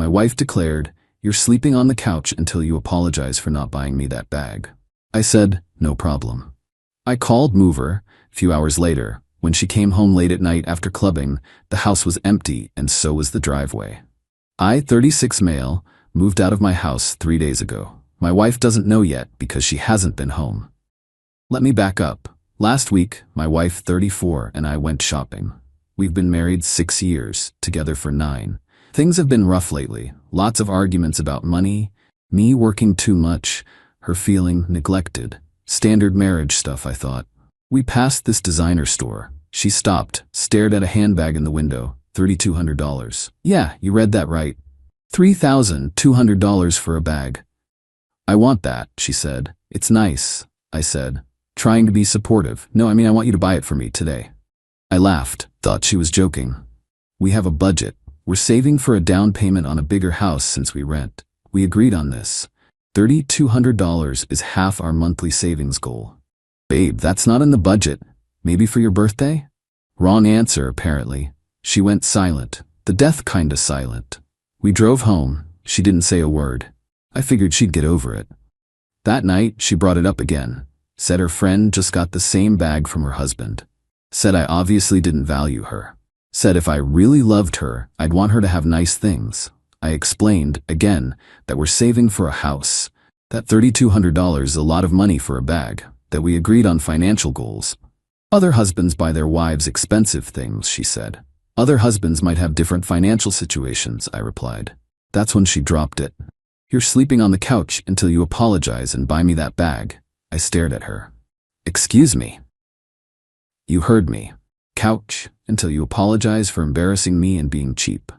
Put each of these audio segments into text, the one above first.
My wife declared, "You're sleeping on the couch until you apologize for not buying me that bag." I said, "No problem." I called mover. A few hours later, when she came home late at night after clubbing, the house was empty and so was the driveway. I, 36 male, moved out of my house 3 days ago. My wife doesn't know yet because she hasn't been home. Let me back up. Last week, my wife, 34, and I went shopping. We've been married 6 years, together for 9. Things have been rough lately. Lots of arguments about money, me working too much, her feeling neglected. Standard marriage stuff, I thought. We passed this designer store. She stopped, stared at a handbag in the window. $3,200. Yeah, you read that right. $3,200 for a bag. I want that, she said. It's nice, I said, trying to be supportive. No, I want you to buy it for me today. I laughed, thought she was joking. We have a budget. We're saving for a down payment on a bigger house since we rent. We agreed on this. $3,200 is half our monthly savings goal. Babe, that's not in the budget. Maybe for your birthday? Wrong answer, apparently. She went silent, the death kinda silent. We drove home. She didn't say a word. I figured she'd get over it. That night, she brought it up again. Said her friend just got the same bag from her husband. Said I obviously didn't value her. Said if I really loved her, I'd want her to have nice things. I explained, again, that we're saving for a house. That $3,200 is a lot of money for a bag. That we agreed on financial goals. Other husbands buy their wives expensive things, she said. Other husbands might have different financial situations, I replied. That's when she dropped it. You're sleeping on the couch until you apologize and buy me that bag. I stared at her. Excuse me. You heard me. Couch until you apologize for embarrassing me and being cheap.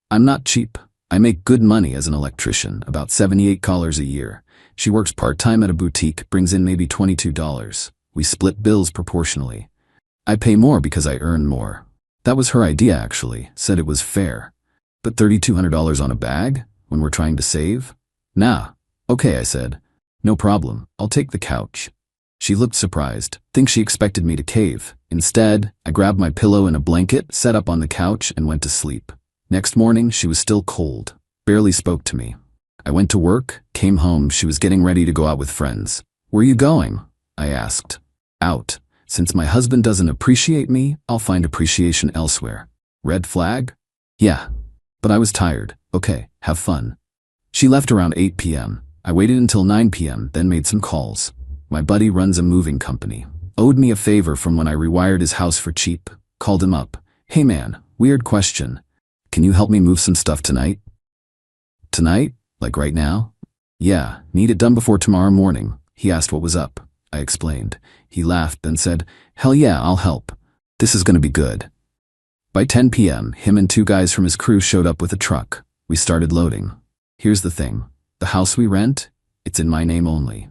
I'm not cheap. I make good money as an electrician, about $78 a year. She works part-time at a boutique, brings in maybe $22. We split bills proportionally. I pay more because I earn more. That was her idea, actually. Said it was fair. But $3,200 on a bag? When we're trying to save? Nah. Okay, I said. No problem. I'll take the couch. She looked surprised. Think she expected me to cave. Instead, I grabbed my pillow and a blanket, sat up on the couch, and went to sleep. Next morning, she was still cold. Barely spoke to me. I went to work, came home, she was getting ready to go out with friends. Where are you going? I asked. Out. Since my husband doesn't appreciate me, I'll find appreciation elsewhere. Red flag? Yeah. But I was tired. Okay, have fun. She left around 8 p.m. I waited until 9 p.m., then made some calls. My buddy runs a moving company. Owed me a favor from when I rewired his house for cheap. Called him up. Hey man, weird question. Can you help me move some stuff tonight? Tonight? Like right now? Yeah, need it done before tomorrow morning. He asked what was up. I explained. He laughed, then said, Hell yeah, I'll help. This is gonna be good. By 10 p.m., him and 2 guys from his crew showed up with a truck. We started loading. Here's the thing. The house we rent, it's in my name only.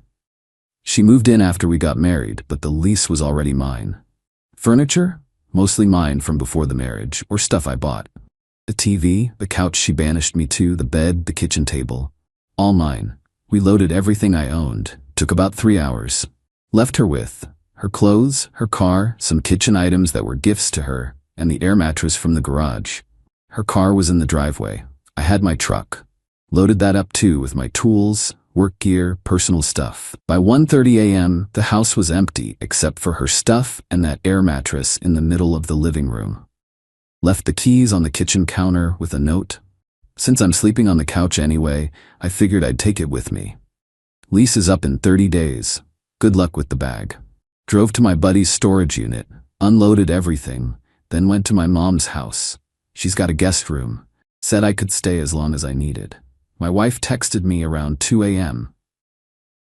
She moved in after we got married, but the lease was already mine. Furniture? Mostly mine from before the marriage, or stuff I bought. The TV, the couch she banished me to, the bed, the kitchen table. All mine. We loaded everything I owned. Took about 3 hours. Left her with her clothes, her car, some kitchen items that were gifts to her, and the air mattress from the garage. Her car was in the driveway. I had my truck. Loaded that up too with my tools, work gear, personal stuff. By 1:30 a.m., the house was empty except for her stuff and that air mattress in the middle of the living room. Left the keys on the kitchen counter with a note. Since I'm sleeping on the couch anyway, I figured I'd take it with me. Lease is up in 30 days. Good luck with the bag. Drove to my buddy's storage unit, unloaded everything, then went to my mom's house. She's got a guest room. Said I could stay as long as I needed. My wife texted me around 2 a.m.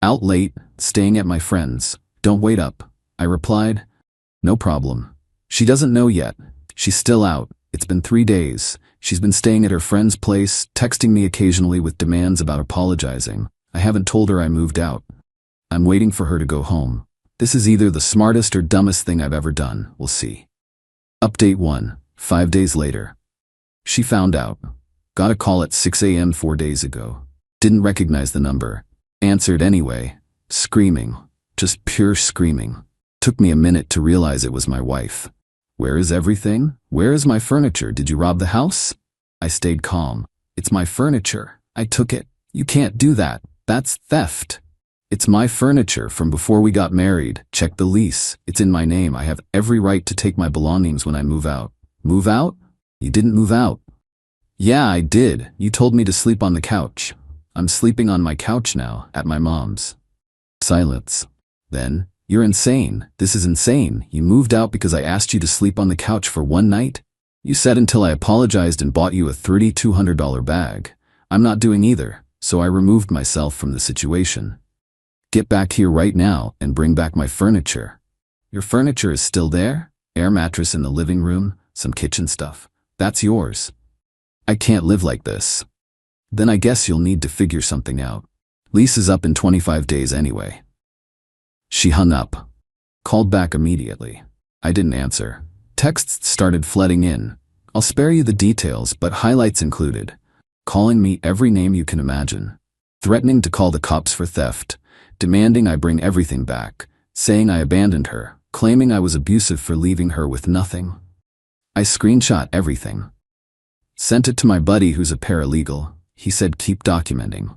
Out late, staying at my friend's. Don't wait up. I replied. No problem. She doesn't know yet. She's still out. It's been 3 days. She's been staying at her friend's place, texting me occasionally with demands about apologizing. I haven't told her I moved out. I'm waiting for her to go home. This is either the smartest or dumbest thing I've ever done. We'll see. Update 1. 5 days later. She found out. Got a call at 6 a.m. 4 days ago. Didn't recognize the number. Answered anyway. Screaming. Just pure screaming. Took me a minute to realize it was my wife. Where is everything? Where is my furniture? Did you rob the house? I stayed calm. It's my furniture. I took it. You can't do that. That's theft. It's my furniture from before we got married. Check the lease. It's in my name. I have every right to take my belongings when I move out. Move out? You didn't move out. Yeah, I did. You told me to sleep on the couch. I'm sleeping on my couch now, at my mom's. Silence. Then, you're insane. This is insane. You moved out because I asked you to sleep on the couch for one night? You said until I apologized and bought you a $3,200 bag. I'm not doing either, so I removed myself from the situation. Get back here right now and bring back my furniture. Your furniture is still there? Air mattress in the living room, some kitchen stuff. That's yours. I can't live like this. Then I guess you'll need to figure something out. Lease is up in 25 days anyway. She hung up. Called back immediately. I didn't answer. Texts started flooding in. I'll spare you the details, but highlights included. Calling me every name you can imagine. Threatening to call the cops for theft. Demanding I bring everything back. Saying I abandoned her. Claiming I was abusive for leaving her with nothing. I screenshot everything. Sent it to my buddy who's a paralegal. He said keep documenting.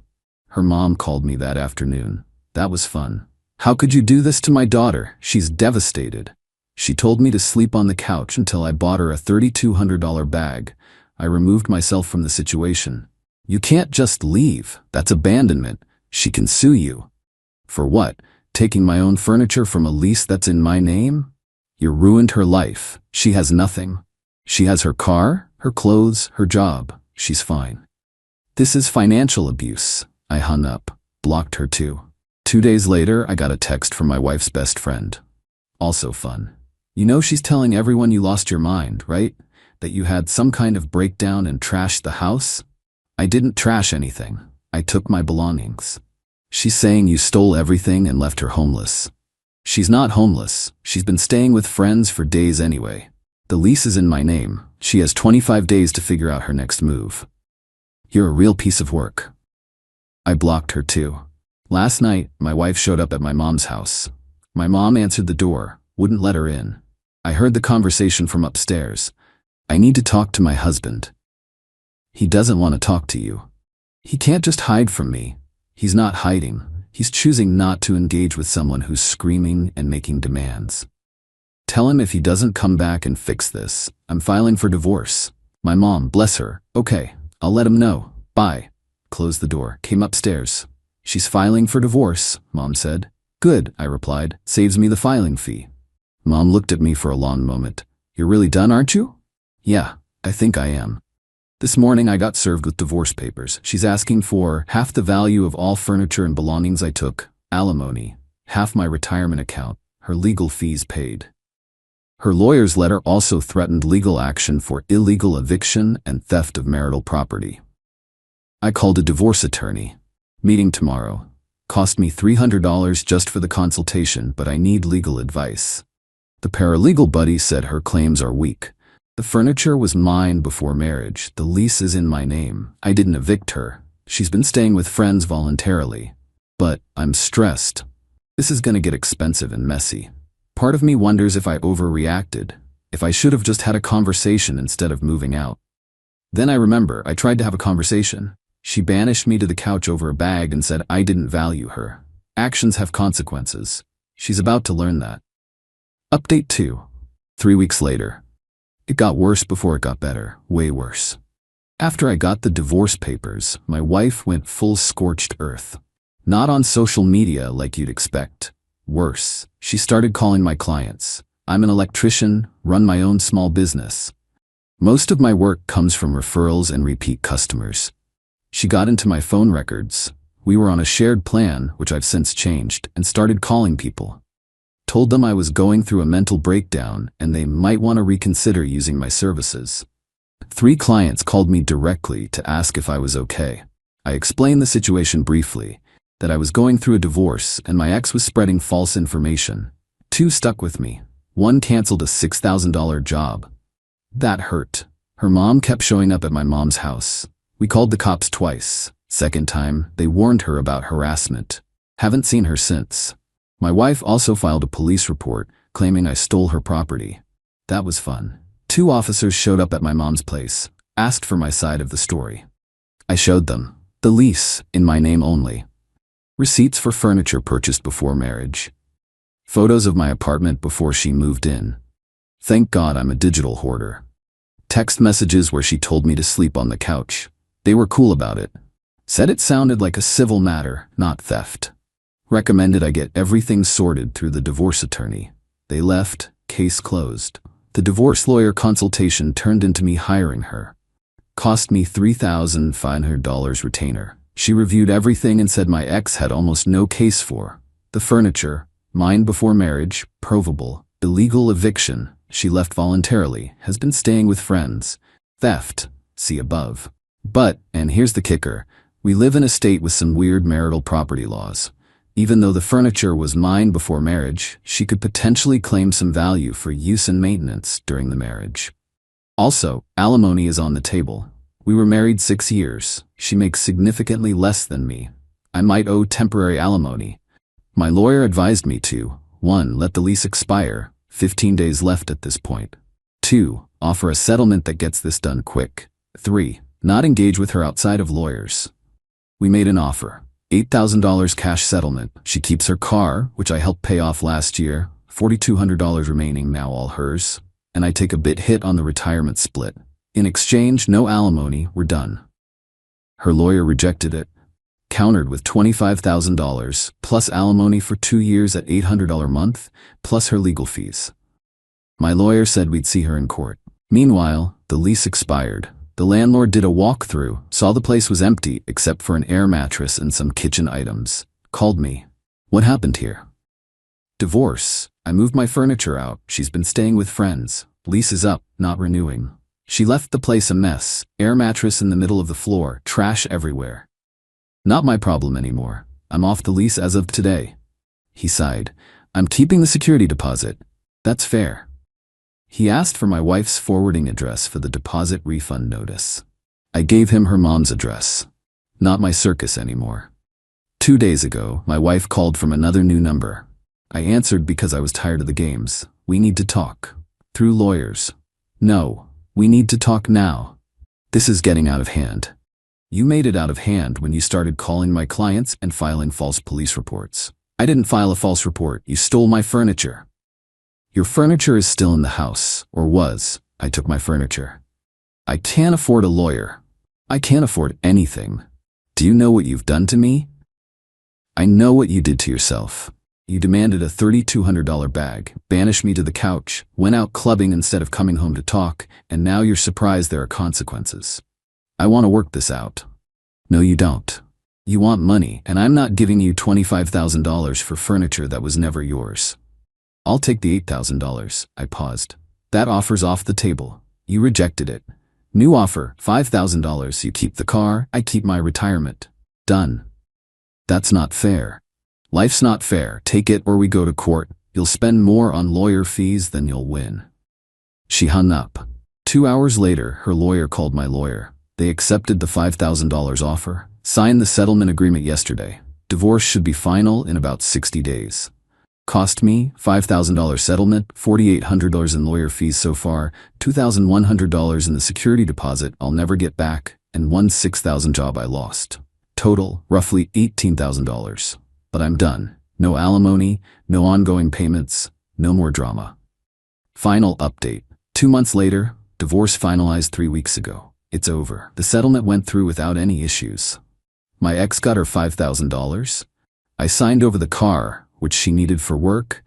Her mom called me that afternoon. That was fun. How could you do this to my daughter? She's devastated. She told me to sleep on the couch until I bought her a $3,200 bag. I removed myself from the situation. You can't just leave. That's abandonment. She can sue you. For what? Taking my own furniture from a lease that's in my name? You ruined her life. She has nothing. She has her car, her clothes, her job. She's fine. This is financial abuse. I hung up. Blocked her too. 2 days later, I got a text from my wife's best friend. Also fun. You know she's telling everyone you lost your mind, right? That you had some kind of breakdown and trashed the house? I didn't trash anything. I took my belongings. She's saying you stole everything and left her homeless. She's not homeless. She's been staying with friends for days anyway. The lease is in my name. She has 25 days to figure out her next move. You're a real piece of work. I blocked her too. Last night, my wife showed up at my mom's house. My mom answered the door, wouldn't let her in. I heard the conversation from upstairs. I need to talk to my husband. He doesn't want to talk to you. He can't just hide from me. He's not hiding. He's choosing not to engage with someone who's screaming and making demands. Tell him if he doesn't come back and fix this, I'm filing for divorce. My mom, bless her. Okay, I'll let him know. Bye. Closed the door, came upstairs. She's filing for divorce, Mom said. Good, I replied. Saves me the filing fee. Mom looked at me for a long moment. You're really done, aren't you? Yeah, I think I am. This morning I got served with divorce papers. She's asking for half the value of all furniture and belongings I took, alimony, half my retirement account, her legal fees paid. Her lawyer's letter also threatened legal action for illegal eviction and theft of marital property. I called a divorce attorney. Meeting tomorrow. Cost me $300 just for the consultation, but I need legal advice. The paralegal buddy said her claims are weak. The furniture was mine before marriage. The lease is in my name. I didn't evict her. She's been staying with friends voluntarily. But I'm stressed. This is gonna get expensive and messy. Part of me wonders if I overreacted, if I should have just had a conversation instead of moving out. Then I remember I tried to have a conversation. She banished me to the couch over a bag and said I didn't value her. Actions have consequences. She's about to learn that. Update 2. 3 weeks later. It got worse before it got better, way worse. After I got the divorce papers, my wife went full scorched earth. Not on social media like you'd expect. Worse, she started calling my clients. I'm an electrician, run my own small business. Most of my work comes from referrals and repeat customers. She got into my phone records. We were on a shared plan, which I've since changed, and started calling people. Told them I was going through a mental breakdown and they might want to reconsider using my services. 3 clients called me directly to ask if I was okay. I explained the situation briefly, that I was going through a divorce and my ex was spreading false information. 2 stuck with me. 1 canceled a $6,000 job. That hurt. Her mom kept showing up at my mom's house. We called the cops twice. Second time, they warned her about harassment. Haven't seen her since. My wife also filed a police report, claiming I stole her property. That was fun. 2 officers showed up at my mom's place, asked for my side of the story. I showed them. The lease, in my name only. Receipts for furniture purchased before marriage. Photos of my apartment before she moved in. Thank God I'm a digital hoarder. Text messages where she told me to sleep on the couch. They were cool about it. Said it sounded like a civil matter, not theft. Recommended I get everything sorted through the divorce attorney. They left, case closed. The divorce lawyer consultation turned into me hiring her. Cost me $3,500 retainer. She reviewed everything and said my ex had almost no case for. The furniture, mine before marriage, provable. Illegal eviction, she left voluntarily, has been staying with friends. Theft, see above. But, and here's the kicker, we live in a state with some weird marital property laws. Even though the furniture was mine before marriage, she could potentially claim some value for use and maintenance during the marriage. Also, alimony is on the table. We were married 6 years. She makes significantly less than me. I might owe temporary alimony. My lawyer advised me to 1. Let the lease expire, 15 days left at this point. 2. Offer a settlement that gets this done quick. 3. Not engage with her outside of lawyers. We made an offer. $8,000 cash settlement. She keeps her car, which I helped pay off last year, $4,200 remaining, now all hers, and I take a bit hit on the retirement split. In exchange, no alimony, we're done. Her lawyer rejected it. Countered with $25,000, plus alimony for 2 years at $800 a month, plus her legal fees. My lawyer said we'd see her in court. Meanwhile, the lease expired. The landlord did a walkthrough, saw the place was empty except for an air mattress and some kitchen items. Called me. What happened here? Divorce. I moved my furniture out. She's been staying with friends. Lease is up, not renewing. She left the place a mess. Air mattress in the middle of the floor, trash everywhere. Not my problem anymore. I'm off the lease as of today. He sighed. I'm keeping the security deposit. That's fair. He asked for my wife's forwarding address for the deposit refund notice. I gave him her mom's address. Not my circus anymore. 2 days ago, my wife called from another new number. I answered because I was tired of the games. We need to talk. Through lawyers. No, we need to talk now. This is getting out of hand. You made it out of hand when you started calling my clients and filing false police reports. I didn't file a false report. You stole my furniture. Your furniture is still in the house, or was. I took my furniture. I can't afford a lawyer. I can't afford anything. Do you know what you've done to me? I know what you did to yourself. You demanded a $3,200 bag, banished me to the couch, went out clubbing instead of coming home to talk, and now you're surprised there are consequences. I want to work this out. No, you don't. You want money, and I'm not giving you $25,000 for furniture that was never yours. I'll take the $8,000. I paused. That offer's off the table. You rejected it. New offer, $5,000. You keep the car, I keep my retirement. Done. That's not fair. Life's not fair. Take it or we go to court. You'll spend more on lawyer fees than you'll win. She hung up. 2 hours later, her lawyer called my lawyer. They accepted the $5,000 offer, signed the settlement agreement yesterday. Divorce should be final in about 60 days. Cost me $5,000 settlement, $4,800 in lawyer fees so far, $2,100 in the security deposit I'll never get back, and one $6,000 job I lost. Total, roughly $18,000. But I'm done. No alimony, no ongoing payments, no more drama. Final update. 2 months later, divorce finalized 3 weeks ago. It's over. The settlement went through without any issues. My ex got her $5,000. I signed over the car, which she needed for work,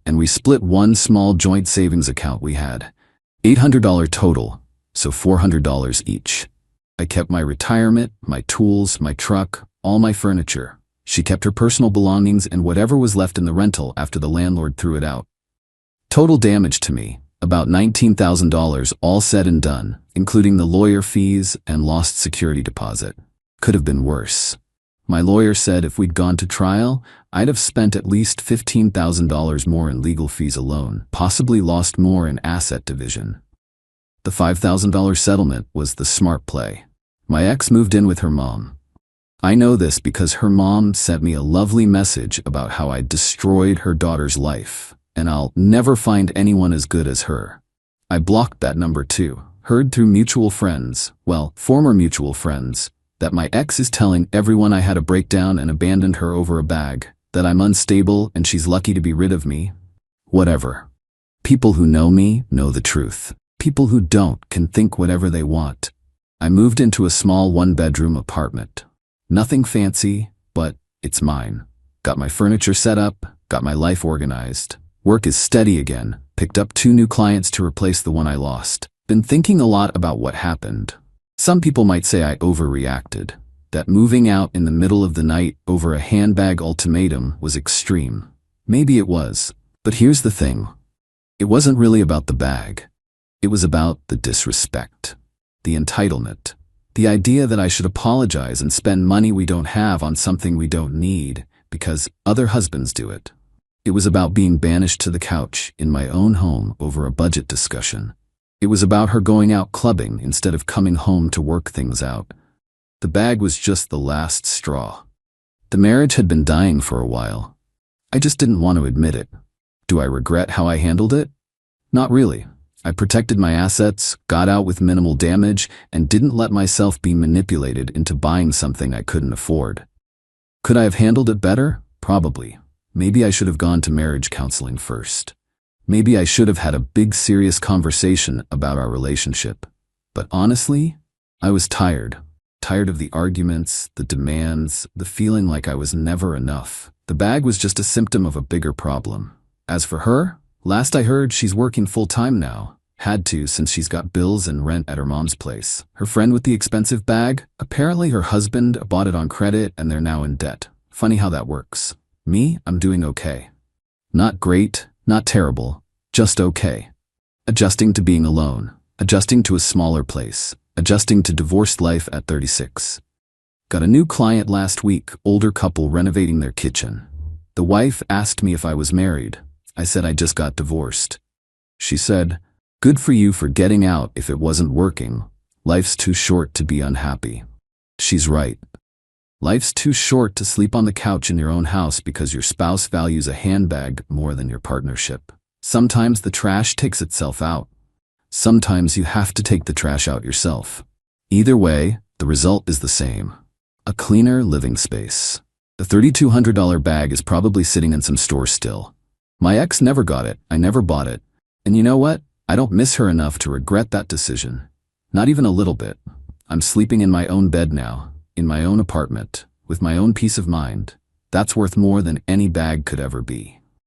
and we split one small joint savings account we had. $800 total, so $400 each. I kept my retirement, my tools, my truck, all my furniture. She kept her personal belongings and whatever was left in the rental after the landlord threw it out. Total damage to me, about $19,000 all said and done, including the lawyer fees and lost security deposit. Could have been worse. My lawyer said if we'd gone to trial, I'd have spent at least $15,000 more in legal fees alone, possibly lost more in asset division. The $5,000 settlement was the smart play. My ex moved in with her mom. I know this because her mom sent me a lovely message about how I destroyed her daughter's life, and I'll never find anyone as good as her. I blocked that number too, heard through mutual friends, well, former mutual friends, That my ex is telling everyone I had a breakdown and abandoned her over a bag, that I'm unstable and she's lucky to be rid of me. Whatever. People who know me know the truth. People who don't can think whatever they want. I moved into a small one-bedroom apartment. Nothing fancy, but it's mine. Got my furniture set up, got my life organized. Work is steady again. Picked up 2 new clients to replace the one I lost. Been thinking a lot about what happened. Some people might say I overreacted. That moving out in the middle of the night over a handbag ultimatum was extreme. Maybe it was. But here's the thing. It wasn't really about the bag. It was about the disrespect. The entitlement. The idea that I should apologize and spend money we don't have on something we don't need because other husbands do it. It was about being banished to the couch in my own home over a budget discussion. It was about her going out clubbing instead of coming home to work things out. The bag was just the last straw. The marriage had been dying for a while. I just didn't want to admit it. Do I regret how I handled it? Not really. I protected my assets, got out with minimal damage, and didn't let myself be manipulated into buying something I couldn't afford. Could I have handled it better? Probably. Maybe I should have gone to marriage counseling first. Maybe I should have had a big serious conversation about our relationship. But honestly, I was tired. Tired of the arguments, the demands, the feeling like I was never enough. The bag was just a symptom of a bigger problem. As for her, last I heard she's working full-time now. Had to since she's got bills and rent at her mom's place. Her friend with the expensive bag, apparently her husband bought it on credit and they're now in debt. Funny how that works. Me, I'm doing okay. Not great, not terrible, just okay. Adjusting to being alone, adjusting to a smaller place, adjusting to divorced life at 36. Got a new client last week, older couple renovating their kitchen. The wife asked me if I was married. I said I just got divorced. She said, "Good for you for getting out if it wasn't working. Life's too short to be unhappy." She's right. Life's too short to sleep on the couch in your own house because your spouse values a handbag more than your partnership. Sometimes the trash takes itself out. Sometimes you have to take the trash out yourself. Either way, the result is the same. A cleaner living space. The $3,200 bag is probably sitting in some store still. My ex never got it, I never bought it. And you know what? I don't miss her enough to regret that decision. Not even a little bit. I'm sleeping in my own bed now, in my own apartment, with my own peace of mind. That's worth more than any bag could ever be.